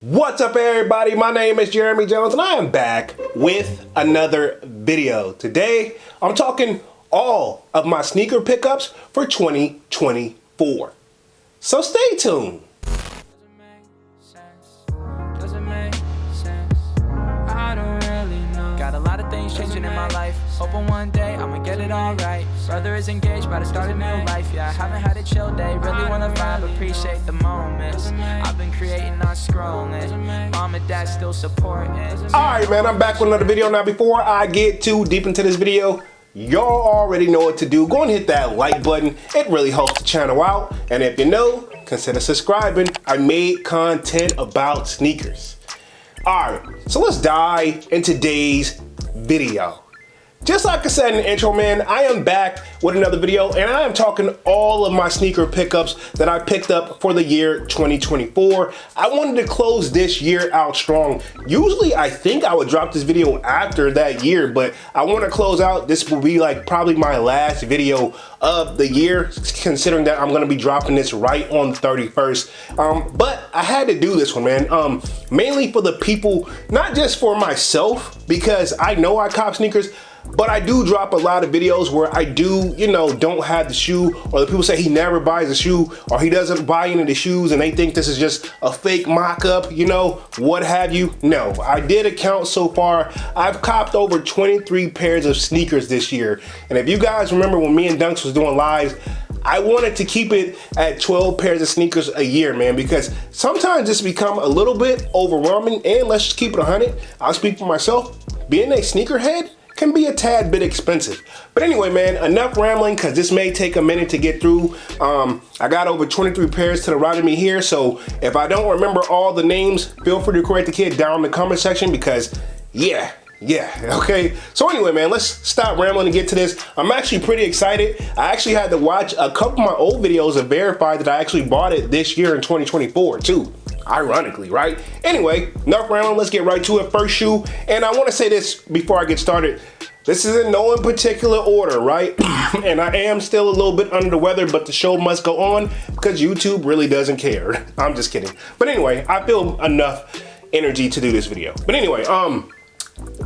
What's up, everybody? My name is Jeremy Jones and I am back with another video. Today I'm talking all of my sneaker pickups for 2024. So stay tuned. Got a lot of things changing in my life. Hoping one day I'ma get it all right. Brother is engaged, about to start a new life. Yeah, I haven't had a chill day. Really wanna vibe, appreciate the moments. I've been creating, not scrolling. Mom and dad still supporting. Alright, man, I'm back with another video. Now, before I get too deep into this video, y'all already know what to do. Go and hit that like button. It really helps the channel out. And if you know, consider subscribing. I made content about sneakers. Alright, so let's dive into today's video. Just like I said in the intro, man, I am back with another video and I am talking all of my sneaker pickups that I picked up for the year 2024. I wanted to close this year out strong. Usually I think I would drop this video after that year, but I want to close out. This will be like probably my last video of the year, considering that I'm going to be dropping this right on the 31st. But I had to do this one, man, mainly for the people, not just for myself, because I know I cop sneakers, but I do drop a lot of videos where I do, don't have the shoe, or the people say he never buys a shoe, or he doesn't buy any of the shoes and they think this is just a fake mock-up, what have you. No, I did a count so far. I've copped over 23 pairs of sneakers this year. And if you guys remember when me and Dunks was doing lives, I wanted to keep it at 12 pairs of sneakers a year, man, because sometimes it's become a little bit overwhelming. And let's just keep it 100. I'll speak for myself. Being a sneakerhead can be a tad bit expensive. But anyway, man, enough rambling, because this may take a minute to get through. I got over 23 pairs to the right of me here, so if I don't remember all the names, feel free to correct the kid down in the comment section, because yeah, okay. So anyway, man, let's stop rambling and get to this. I'm actually pretty excited. I actually had to watch a couple of my old videos to verify that I actually bought it this year in 2024 too. Ironically, right? Anyway, enough rambling, let's get right to it. First shoe, and I want to say this before I get started. This is in no particular order, right? And I am still a little bit under the weather, but the show must go on because YouTube really doesn't care. I'm just kidding. But anyway, I feel enough energy to do this video. But anyway,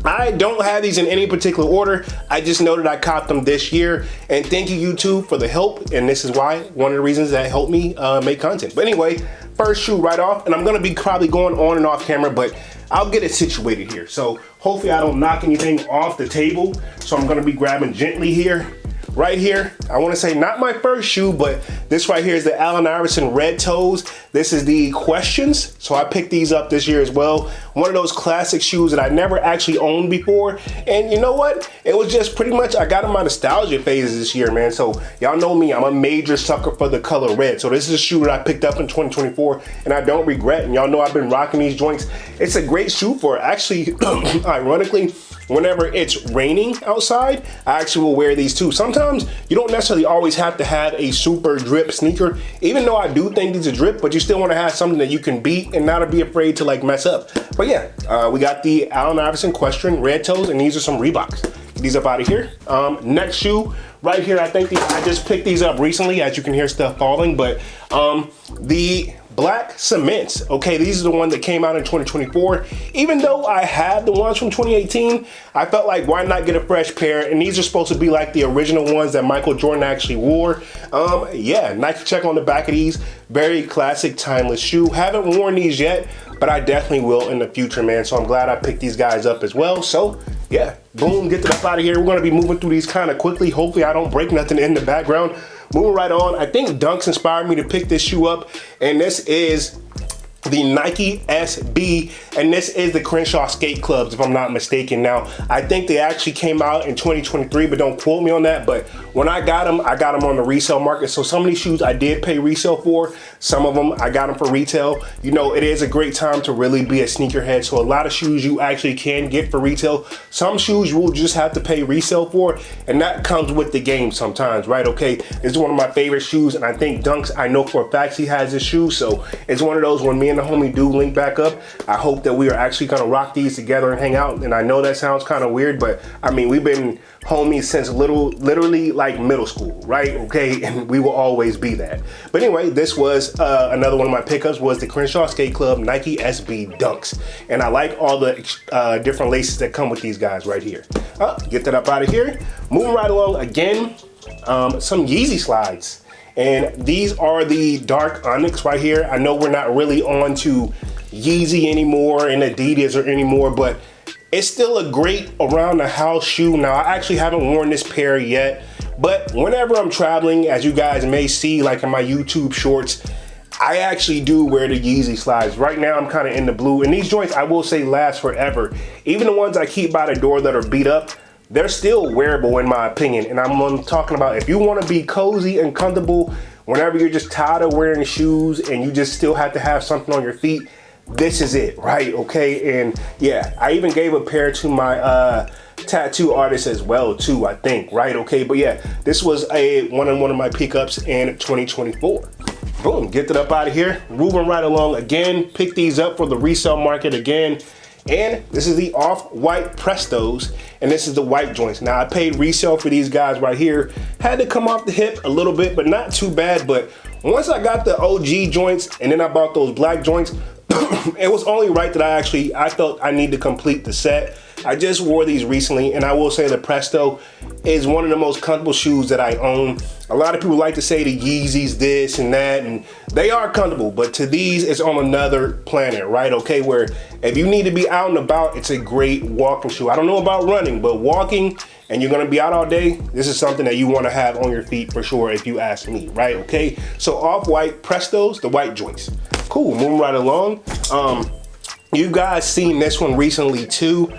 I don't have these in any particular order. I just know that I copped them this year, and thank you YouTube for the help, and this is why, one of the reasons that helped me make content. But anyway, first shoe right off, and I'm gonna be probably going on and off camera, but I'll get it situated here. So hopefully I don't knock anything off the table. So I'm gonna be grabbing gently here. Right here, I want to say not my first shoe, but this right here is the Allen Iverson Red Toes. This is the Questions. So I picked these up this year as well. One of those classic shoes that I never actually owned before. And you know what? It was just pretty much, I got in my nostalgia phases this year, man. So y'all know me, I'm a major sucker for the color red. So this is a shoe that I picked up in 2024 and I don't regret. And y'all know I've been rocking these joints. It's a great shoe for it. Actually, ironically, whenever it's raining outside, I actually will wear these too. Sometimes you don't necessarily always have to have a super drip sneaker, even though I do think these are drip, but you still want to have something that you can beat and not be afraid to like mess up. But yeah, we got the Allen Iverson Question Red Toes, and these are some Reeboks. Get these up out of here. Next shoe right here, I think I just picked these up recently, as you can hear stuff falling, but the Black Cements. Okay, these are the ones that came out in 2024. Even though I had the ones from 2018, I felt like why not get a fresh pair? And these are supposed to be like the original ones that Michael Jordan actually wore. Yeah, Nike check on the back of these. Very classic, timeless shoe. Haven't worn these yet, but I definitely will in the future, man. So I'm glad I picked these guys up as well. So yeah, boom, get the stuff out of here. We're gonna be moving through these kind of quickly. Hopefully I don't break nothing in the background. Moving right on, I think Dunks inspired me to pick this shoe up, and this is the Nike SB, and this is the Crenshaw Skate Clubs, if I'm not mistaken. Now, I think they actually came out in 2023, but don't quote me on that. But when I got them on the resale market. So some of these shoes I did pay resale for. Some of them I got them for retail. It is a great time to really be a sneakerhead. So a lot of shoes you actually can get for retail. Some shoes you will just have to pay resale for, and that comes with the game sometimes, right? Okay, this is one of my favorite shoes, and I think Dunks, I know for a fact he has this shoe. So it's one of those when me and and the homie do link back up. I hope that we are actually gonna rock these together and hang out. And I know that sounds kind of weird, but I mean, we've been homies since literally like middle school, right? Okay, and we will always be that. But anyway, this was another one of my pickups was the Crenshaw Skate Club Nike SB Dunks. And I like all the different laces that come with these guys right here. Get that up out of here. Moving right along again, some Yeezy slides. And these are the dark onyx right here. I know we're not really on to Yeezy anymore and Adidas or anymore, but it's still a great around the house shoe. Now, I actually haven't worn this pair yet, but whenever I'm traveling, as you guys may see, like in my YouTube shorts, I actually do wear the Yeezy slides. Right now, I'm kind of in the blue, and these joints, I will say, last forever. Even the ones I keep by the door that are beat up, they're still wearable in my opinion. And I'm talking about if you want to be cozy and comfortable whenever you're just tired of wearing shoes and you just still have to have something on your feet, this is it, right? Okay, and yeah, I even gave a pair to my tattoo artist as well too, I think, right? Okay, but yeah, this was one of my pickups in 2024. Boom, get that up out of here. Moving right along again, pick these up for the resale market again. And this is the off-white Prestos, and this is the white joints. Now, I paid resale for these guys right here. Had to come off the hip a little bit, but not too bad. But once I got the OG joints and then I bought those black joints, it was only right that I felt I need to complete the set. I just wore these recently, and I will say the Presto is one of the most comfortable shoes that I own. A lot of people like to say the Yeezys this and that, and they are comfortable, but to these, it's on another planet, right? Okay, where if you need to be out and about, it's a great walking shoe. I don't know about running, but walking and you're gonna be out all day, this is something that you wanna have on your feet for sure if you ask me, right? Okay, so off-white Prestos, the white joints. Cool, moving right along. You guys seen this one recently too.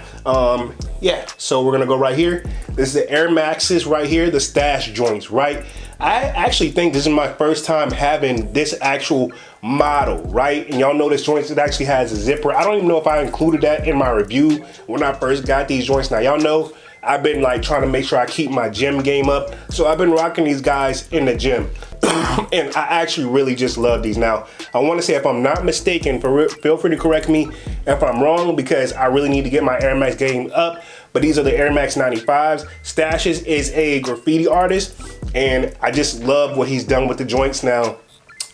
Yeah, so we're gonna go right here. This is the Air Maxes right here, the stash joints, right? I actually think this is my first time having this actual model, right? And y'all know this joint, it actually has a zipper. I don't even know if I included that in my review when I first got these joints. Now y'all know I've been like trying to make sure I keep my gym game up. So I've been rocking these guys in the gym. And I actually really just love these. Now, I want to say if I'm not mistaken, feel free to correct me if I'm wrong, because I really need to get my Air Max game up. But these are the Air Max 95s. Stashes is a graffiti artist, and I just love what he's done with the joints. Now,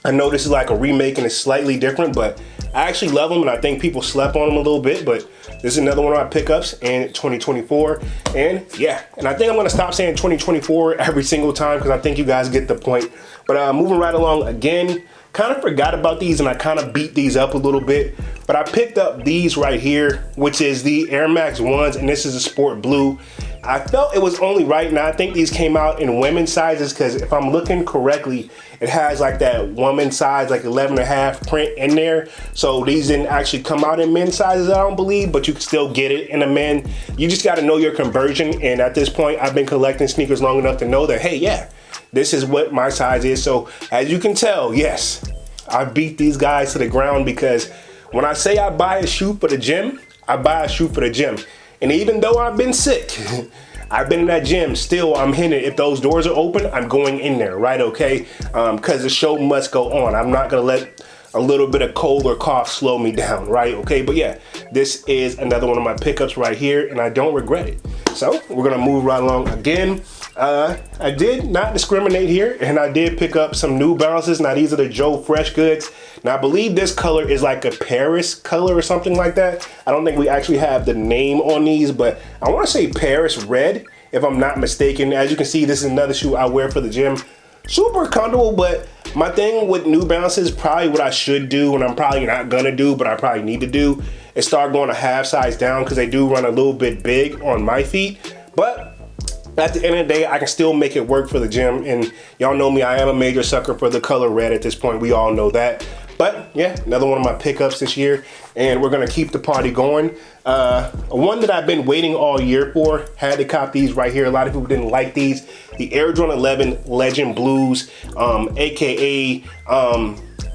I know this is like a remake and it's slightly different, but I actually love them, and I think people slept on them a little bit, but this is another one of my pickups in 2024. And yeah, and I think I'm gonna stop saying 2024 every single time because I think you guys get the point. But moving right along again, kind of forgot about these and I kind of beat these up a little bit, but I picked up these right here, which is the Air Max 1s, and this is a sport blue. I felt it was only right, and I think these came out in women's sizes because if I'm looking correctly, it has like that woman size, like 11.5 print in there. So these didn't actually come out in men's sizes, I don't believe, but you can still get it in a men. You just got to know your conversion, and at this point, I've been collecting sneakers long enough to know that, hey, yeah, this is what my size is. So as you can tell, yes, I beat these guys to the ground because when I say I buy a shoe for the gym, I buy a shoe for the gym. And even though I've been sick, I've been in that gym, still I'm hitting it. If those doors are open, I'm going in there, right, okay? Because the show must go on. I'm not gonna let a little bit of cold or cough slow me down, right, okay? But yeah, this is another one of my pickups right here, and I don't regret it. So we're gonna move right along again. I did not discriminate here, and I did pick up some New Balances. Now these are the Joe Fresh goods. Now I believe this color is like a Paris color or something like that. I don't think we actually have the name on these, but I want to say Paris red, if I'm not mistaken. As you can see, this is another shoe I wear for the gym. Super comfortable, but my thing with New Balances, probably what I should do, and I'm probably not gonna do, but I probably need to do, is start going a half size down because they do run a little bit big on my feet. But at the end of the day, I can still make it work for the gym, and y'all know me, I am a major sucker for the color red at this point. We all know that. But yeah, another one of my pickups this year, and we're gonna keep the party going. One that I've been waiting all year for, had to cop these right here. A lot of people didn't like these. The Air Jordan 11 Legend Blues, AKA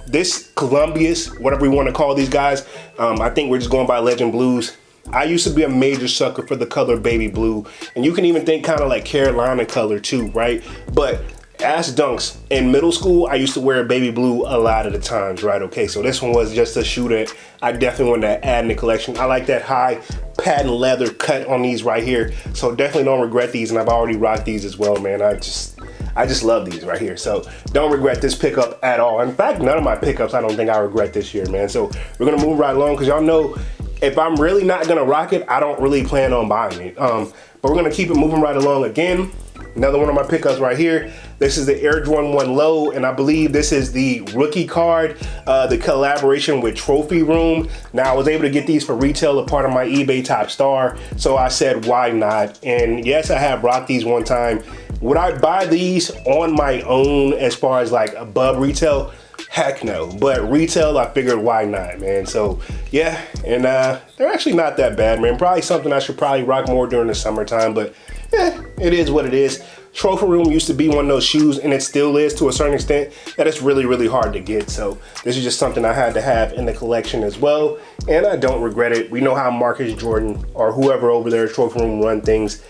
this Columbia's, whatever we wanna call these guys. I think we're just going by Legend Blues. I used to be a major sucker for the color baby blue, and you can even think kind of like Carolina color too, right? But Ass Dunks. In middle school, I used to wear baby blue a lot of the times, right? Okay, so this one was just a shoe that I definitely wanted to add in the collection. I like that high patent leather cut on these right here, so definitely don't regret these, and I've already rocked these as well, man. I just love these right here, so don't regret this pickup at all. In fact, none of my pickups I don't think I regret this year, man. So we're gonna move right along, because y'all know if I'm really not gonna rock it, I don't really plan on buying it. But we're gonna keep it moving right along. Again, another one of my pickups right here. This is the Air Jordan 1 Low, and I believe this is the rookie card, the collaboration with Trophy Room. Now, I was able to get these for retail, a part of my eBay Top Star, so I said, why not? And yes, I have rocked these one time. Would I buy these on my own as far as like above retail? Heck no, but retail, I figured why not, man. So yeah, and they're actually not that bad, man. Probably something I should probably rock more during the summertime, but yeah, it is what it is. Trophy Room used to be one of those shoes, and it still is to a certain extent, that it's really, really hard to get. So this is just something I had to have in the collection as well, and I don't regret it. We know how Marcus Jordan or whoever over there at Trophy Room run things.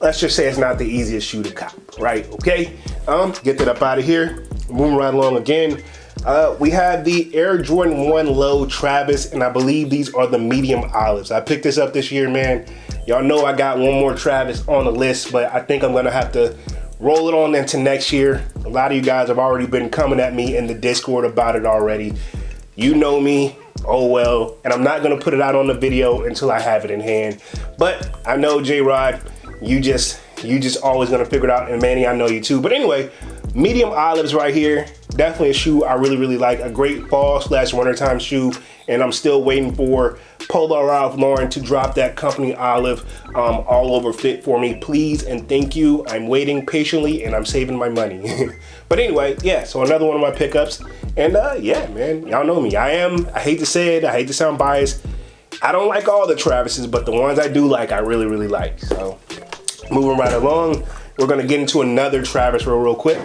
Let's just say it's not the easiest shoe to cop, right? Okay, get that up out of here. Moving right along again. We have the Air Jordan 1 Low Travis, and I believe these are the medium olives. I picked this up this year, man. Y'all know I got one more Travis on the list, but I think I'm gonna have to roll it on into next year. A lot of you guys have already been coming at me in the Discord about it already. You know me, oh well, and I'm not gonna put it out on the video until I have it in hand. But I know J-Rod, you just always gonna figure it out, and Manny, I know you too. But anyway, medium olives right here. Definitely a shoe I really, really like. A great fall/wintertime shoe. And I'm still waiting for Polo Ralph Lauren to drop that company olive all over fit for me. Please and thank you. I'm waiting patiently and I'm saving my money. But anyway, yeah, so another one of my pickups. And yeah, man, y'all know me. I hate to say it, I hate to sound biased. I don't like all the Travises, but the ones I do like, I really, really like. So moving right along, we're gonna get into another Travis real quick.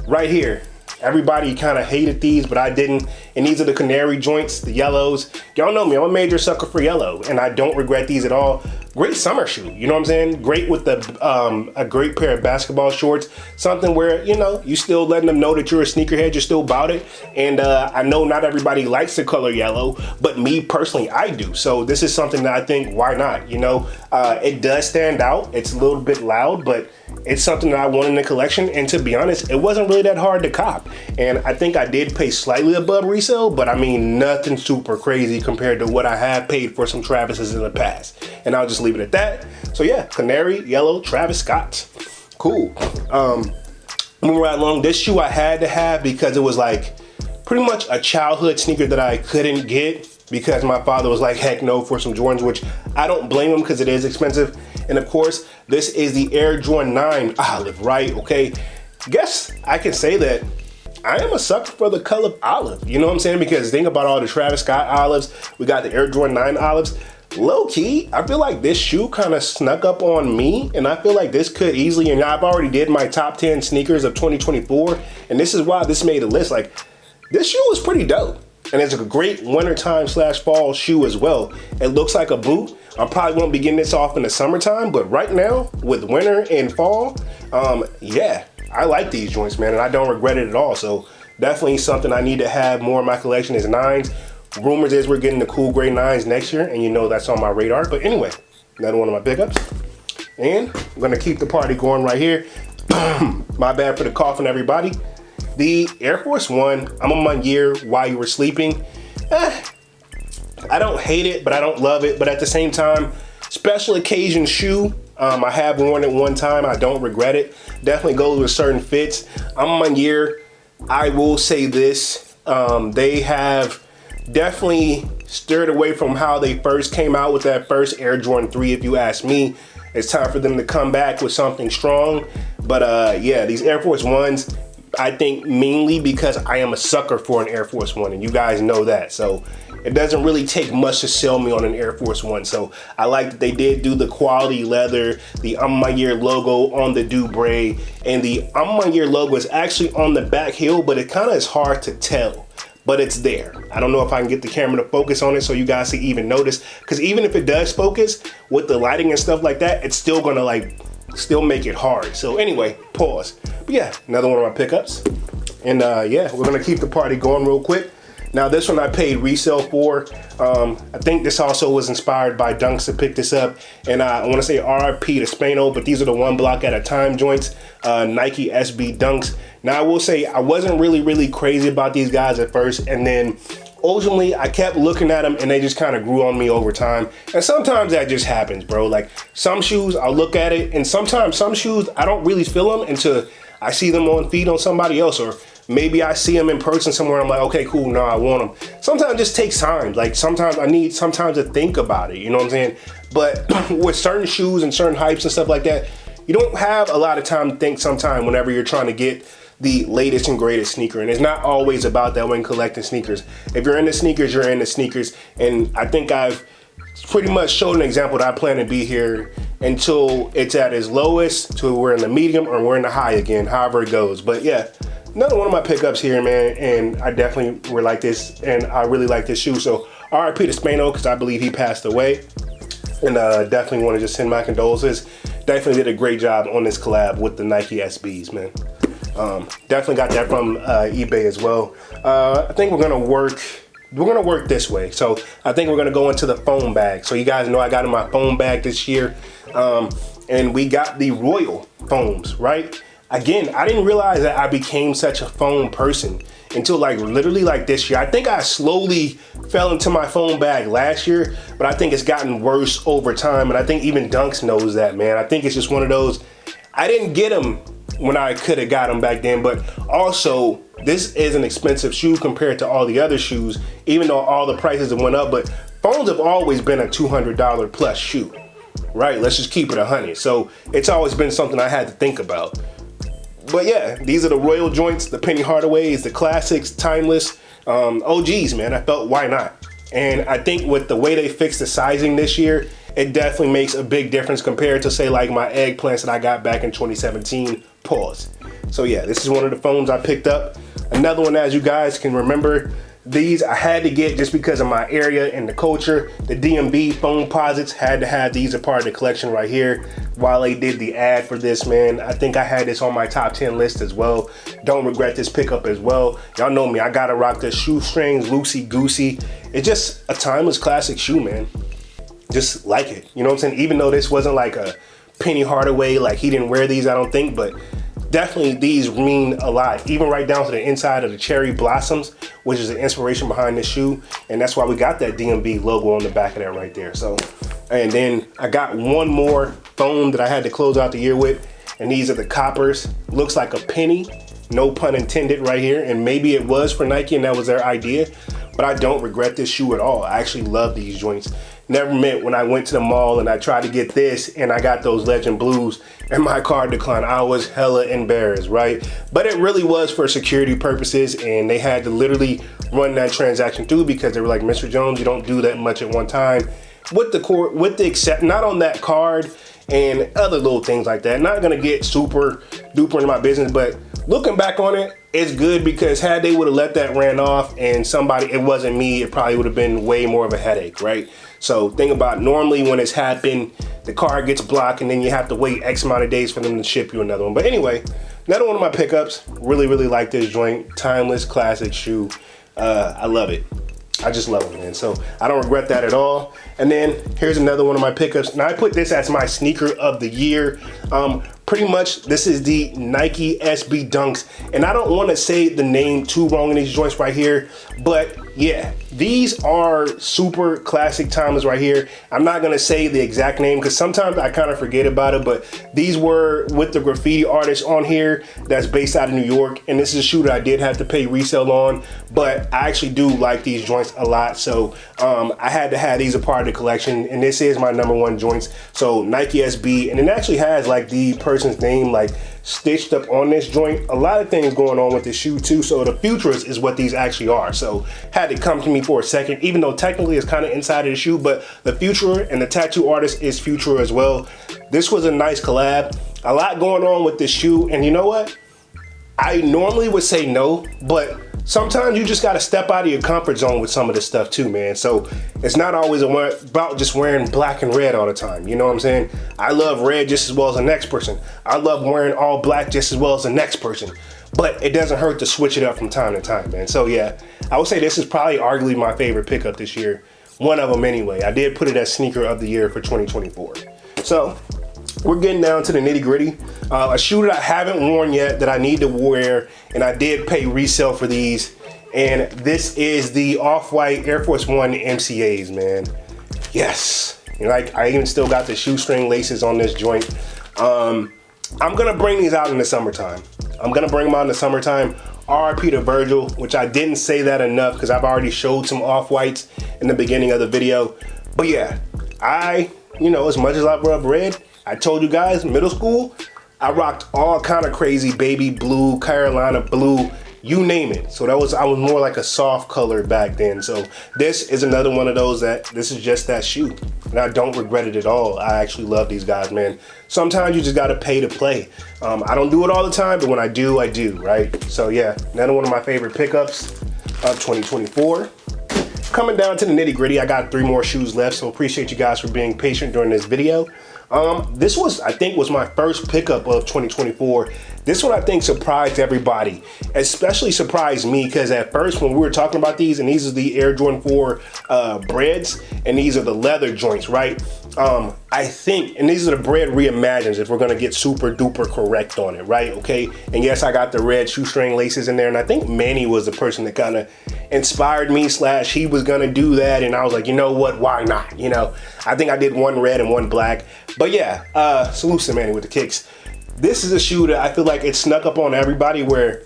Right here. Everybody kind of hated these, but I didn't. And these are the canary joints, the yellows. Y'all know me, I'm a major sucker for yellow, and I don't regret these at all. Great summer shoe, you know what I'm saying? Great with the a great pair of basketball shorts. Something where, you know, you still letting them know that you're a sneakerhead, you're still about it. And I know not everybody likes the color yellow, but me personally, I do. So this is something that I think, why not? You know, it does stand out. It's a little bit loud, but it's something that I want in the collection. And to be honest, it wasn't really that hard to cop. And I think I did pay slightly above resale, but I mean, nothing super crazy compared to what I have paid for some Travises in the past. And I'll just leave it at that. So yeah, canary yellow Travis Scott. Cool. Moving right along, this shoe I had to have because it was like pretty much a childhood sneaker that I couldn't get because my father was like, heck no, for some Jordans, which I don't blame him because it is expensive. And of course, this is the Air Jordan 9 olive, right? Okay, guess I can say that I am a sucker for the color olive. You know what I'm saying? Because think about all the Travis Scott olives. We got the Air Jordan 9 olives. Low key, I feel like this shoe kind of snuck up on me, and I feel like this could easily, and I've already did my top 10 sneakers of 2024, and this is why this made a list. Like, this shoe is pretty dope. And it's a great wintertime/fall shoe as well. It looks like a boot. I probably won't be getting this off in the summertime, but right now with winter and fall, yeah, I like these joints, man, and I don't regret it at all. So definitely something I need to have more in my collection is 9s. Rumors is we're getting the cool gray 9s next year, and you know that's on my radar. But anyway, another one of my pickups. And I'm gonna keep the party going right here. My bad for the coughing, everybody. The Air Force One, I'm on my year while you were sleeping. I don't hate it, but I don't love it. But at the same time, special occasion shoe. I have worn it one time. I don't regret it. Definitely goes with certain fits. I'm on my year. I will say this. They have definitely steered away from how they first came out with that first Air Jordan 3, if you ask me. It's time for them to come back with something strong. But yeah, these Air Force Ones, I think mainly because I am a sucker for an Air Force One, and you guys know that. So it doesn't really take much to sell me on an Air Force One. So I like that they did do the quality leather, the I'm My Year logo on the Dubray, and the I'm My Year logo is actually on the back heel, but it kind of is hard to tell. But it's there. I don't know if I can get the camera to focus on it so you guys can even notice. Because even if it does focus with the lighting and stuff like that, it's still gonna like still make it hard. So anyway, pause. But yeah, another one of my pickups. And yeah, we're gonna keep the party going real quick. Now this one I paid resale for. I think this also was inspired by Dunks to pick this up. And I want to say RIP to Spano, but these are the 1 block at a time joints, Nike SB Dunks. Now I will say I wasn't really crazy about these guys at first, and then ultimately I kept looking at them and they just kind of grew on me over time. And sometimes that just happens, bro. Like some shoes I'll look at it, and sometimes some shoes I don't really feel them until I see them on feed on somebody else, or maybe I see them in person somewhere. I'm like, okay, cool, no, I want them. Sometimes it just takes time. Like sometimes I need to think about it, you know what I'm saying? But with certain shoes and certain hypes and stuff like that, you don't have a lot of time to think sometimes whenever you're trying to get the latest and greatest sneaker. And it's not always about that when collecting sneakers. If you're into sneakers, you're into sneakers. And I think I've pretty much showed an example that I plan to be here until it's at its lowest, till we're in the medium or we're in the high again, however it goes. But yeah, another one of my pickups here, man, and I definitely would like this, and I really like this shoe. So RIP to Spano, because I believe he passed away. And definitely want to just send my condolences. Definitely did a great job on this collab with the Nike SBs, man. Definitely got that from eBay as well. I think we're gonna work this way. So I think we're gonna go into the foam bag. So you guys know I got in my foam bag this year, and we got the Royal foams, right? Again, I didn't realize that I became such a foam person until like literally like this year. I think I slowly fell into my foam bag last year, but I think it's gotten worse over time. And I think even Dunks knows that, man. I think it's just one of those, I didn't get them when I could have got them back then, but also this is an expensive shoe compared to all the other shoes, even though all the prices have went up. But foams have always been a $200 plus shoe, right? Let's just keep it 100. So it's always been something I had to think about. But yeah, these are the Royal joints, the Penny Hardaways, the classics, timeless, OGs, man. I felt, why not? And I think with the way they fixed the sizing this year, it definitely makes a big difference compared to say like my eggplants that I got back in 2017, pause. So yeah, this is one of the foams I picked up. Another one, as you guys can remember, these I had to get just because of my area and the culture. The DMB Foamposites, had to have these a part of the collection right here. While they did the ad for this, man, I think I had this on my top 10 list as well. Don't regret this pickup as well. Y'all know me, I gotta rock the shoestrings, loosey goosey. It's just a timeless classic shoe, man. Just like it, you know what I'm saying? Even though this wasn't like a Penny Hardaway, like he didn't wear these, I don't think, but definitely these mean a lot, even right down to the inside of the cherry blossoms, which is the inspiration behind this shoe. And that's why we got that DMB logo on the back of that right there. So, and then I got one more foam that I had to close out the year with, and these are the Coppers. Looks like a penny, no pun intended right here. And maybe it was for Nike and that was their idea, but I don't regret this shoe at all. I actually love these joints. Never meant when I went to the mall and I tried to get this and I got those Legend Blues and my card declined, I was hella embarrassed, right? But it really was for security purposes, and they had to literally run that transaction through because they were like, Mr. Jones, you don't do that much at one time. With the except not on that card and other little things like that. Not gonna get super duper into my business, but looking back on it, it's good because had they would have let that ran off and somebody, it wasn't me, it probably would have been way more of a headache, right? So think about normally when it's happened, the card gets blocked and then you have to wait X amount of days for them to ship you another one. But anyway, another one of my pickups. Really like this joint. Timeless classic shoe. I love it. I just love it, man. So I don't regret that at all. And then here's another one of my pickups. Now I put this as my sneaker of the year. Pretty much this is the Nike SB Dunks, and I don't want to say the name too wrong in these joints right here, but yeah, these are super classic timeless right here. I'm not gonna say the exact name because sometimes I kind of forget about it, but these were with the graffiti artist on here that's based out of New York, and this is a shoe that I did have to pay resale on, but I actually do like these joints a lot, so I had to have these a part of the collection, and this is my #1 joints. So Nike SB, and it actually has like the person's name like stitched up on this joint. A lot of things going on with this shoe too, so the Futurist is what these actually are. So had to come to me for a second, even though technically it's kind of inside of the shoe, but the Futurer and the tattoo artist is Futurer as well. This was a nice collab. A lot going on with this shoe, and you know what? I normally would say no, but sometimes you just got to step out of your comfort zone with some of this stuff too, man. So it's not always about just wearing black and red all the time. You know what I'm saying? I love red just as well as the next person. I love wearing all black just as well as the next person. But it doesn't hurt to switch it up from time to time, man. So yeah, I would say this is probably arguably my favorite pickup this year. One of them anyway. I did put it as sneaker of the year for 2024. So we're getting down to the nitty gritty. A shoe that I haven't worn yet that I need to wear, and I did pay resale for these. And this is the Off-White Air Force One MCAs, man. Yes. Like, I even still got the shoestring laces on this joint. I'm gonna bring these out in the summertime. I'm gonna bring them out in the summertime. RIP to Virgil, which I didn't say that enough because I've already showed some Off-Whites in the beginning of the video. But yeah, as much as I love red, I told you guys, middle school, I rocked all kind of crazy baby blue, Carolina blue, you name it. So I was more like a soft color back then. So this is another one of those this is just that shoe. And I don't regret it at all. I actually love these guys, man. Sometimes you just gotta pay to play. I don't do it all the time, but when I do, right? So yeah, another one of my favorite pickups of 2024. Coming down to the nitty gritty, I got 3 more shoes left, so appreciate you guys for being patient during this video. This I think was my first pickup of 2024. This one I think surprised everybody, especially surprised me, because at first when we were talking about these, and these are the Air Jordan 4 breads, and these are the leather joints, right? I think, and these are the bread reimagined if we're gonna get super duper correct on it, right? Okay, and yes, I got the red shoestring laces in there, and I think Manny was the person that kind of inspired me, / he was gonna do that, and I was like, you know what, why not? You know, I think I did one red and one black, but yeah, salute to Manny with the kicks. This is a shoe that I feel like it snuck up on everybody where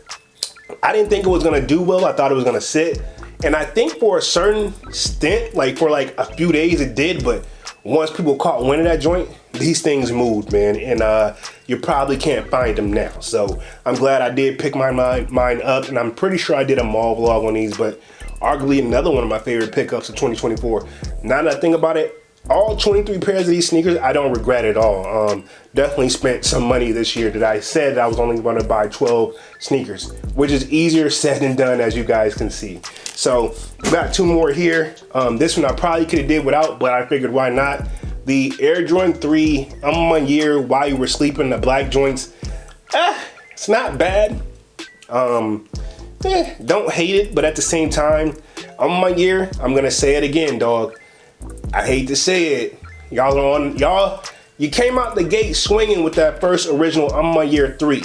I didn't think it was gonna do well. I thought it was gonna sit. And I think for a certain stint, like for like a few days it did, but once people caught wind of that joint, these things moved, man. And you probably can't find them now. So I'm glad I did pick mine up, and I'm pretty sure I did a mall vlog on these, but arguably another one of my favorite pickups of 2024. Now that I think about it, all 23 pairs of these sneakers, I don't regret at all. Definitely spent some money this year that I said I was only going to buy 12 sneakers, which is easier said than done, as you guys can see. So we got 2 more here. This one I probably could have did without, but I figured why not. The Air Jordan 3 1 year while you were sleeping, the black joints. It's not bad. Don't hate it, but at the same time, 1 year, I'm gonna say it again, dog. I hate to say it, you came out the gate swinging with that first original 1 year 3.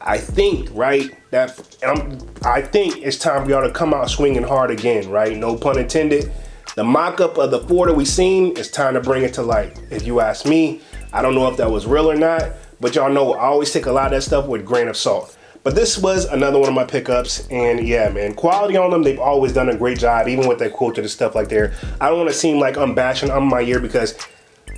I think, right, I think it's time for y'all to come out swinging hard again, right? No pun intended. The mock-up of the 4 that we seen, it's time to bring it to life. If you ask me, I don't know if that was real or not, but y'all know I always take a lot of that stuff with a grain of salt. But this was another one of my pickups, and yeah, man, quality on them, they've always done a great job, even with that quoted and stuff like there. I don't want to seem like I'm bashing on my year, because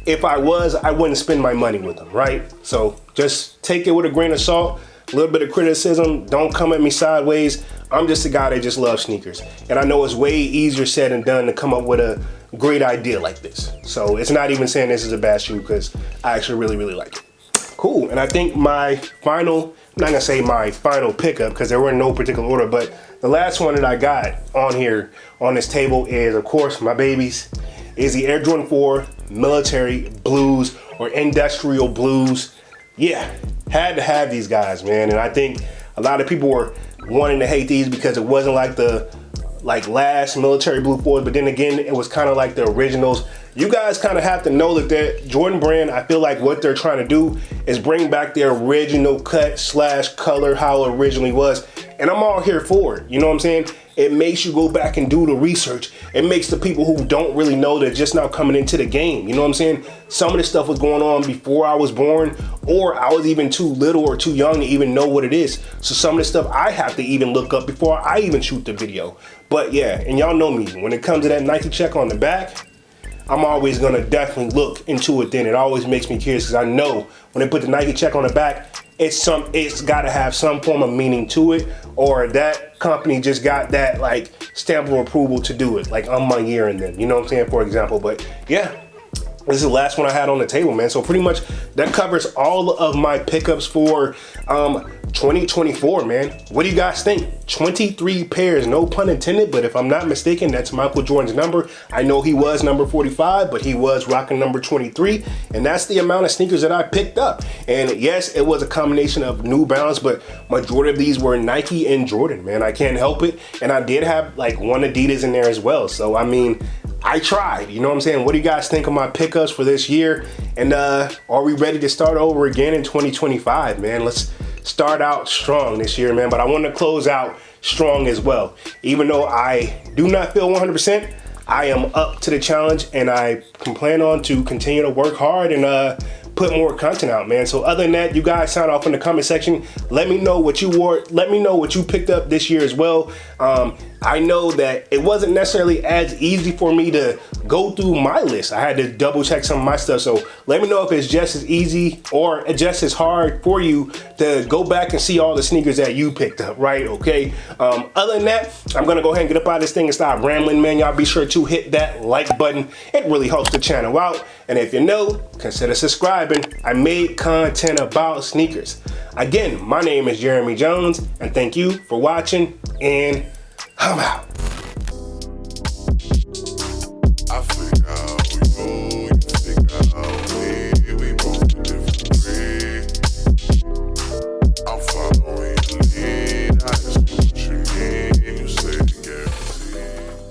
if I was, I wouldn't spend my money with them, right? So just take it with a grain of salt, a little bit of criticism, don't come at me sideways. I'm just a guy that just loves sneakers. And I know it's way easier said than done to come up with a great idea like this. So it's not even saying this is a bad shoe, because I actually really, really like it. Cool, and I think my final, I'm not gonna say my final pickup because there were in no particular order, but the last one that I got on here on this table is, of course, my babies, is the Air Jordan 4 Military Blues or Industrial Blues. Yeah, had to have these guys, man, and I think a lot of people were wanting to hate these because it wasn't like the last Military Blue 4s, but then again, it was kind of like the originals. You guys kind of have to know that the Jordan brand, I feel like what they're trying to do is bring back their original cut / color, how it originally was. And I'm all here for it. You know what I'm saying? It makes you go back and do the research. It makes the people who don't really know, they're just now coming into the game. You know what I'm saying? Some of this stuff was going on before I was born, or I was even too little or too young to even know what it is. So some of this stuff I have to even look up before I even shoot the video. But yeah, and y'all know me, when it comes to that Nike check on the back, I'm always gonna definitely look into it then. It always makes me curious because I know when they put the Nike check on the back, it's gotta have some form of meaning to it, or that company just got that like stamp of approval to do it, like on my year and then, you know what I'm saying, for example. But yeah, This is the last one I had on the table, man. So pretty much that covers all of my pickups for 2024, man. What do you guys think? 23 pairs, no pun intended, but if I'm not mistaken, that's Michael Jordan's number. I know he was number 45, but he was rocking number 23, and that's the amount of sneakers that I picked up. And yes, it was a combination of New Balance, but majority of these were Nike and Jordan, man. I can't help it. And I did have like one Adidas in there as well. So I mean, I tried, you know what I'm saying? What do you guys think of my pickups for this year? And are we ready to start over again in 2025, man? Let's start out strong this year, man. But I want to close out strong as well. Even though I do not feel 100%, I am up to the challenge, and I can plan on to continue to work hard and put more content out, man. So other than that, you guys sound off in the comment section. Let me know what you wore. Let me know what you picked up this year as well. I know that it wasn't necessarily as easy for me to go through my list. I had to double check some of my stuff. So let me know if it's just as easy or just as hard for you to go back and see all the sneakers that you picked up, right? Okay. Other than that, I'm gonna go ahead and get up out of this thing and stop rambling, man. Y'all be sure to hit that like button. It really helps the channel out. And if you know, consider subscribing. I made content about sneakers. Again, my name is Jeremy Jones, and thank you for watching, and I'm out. I figure out.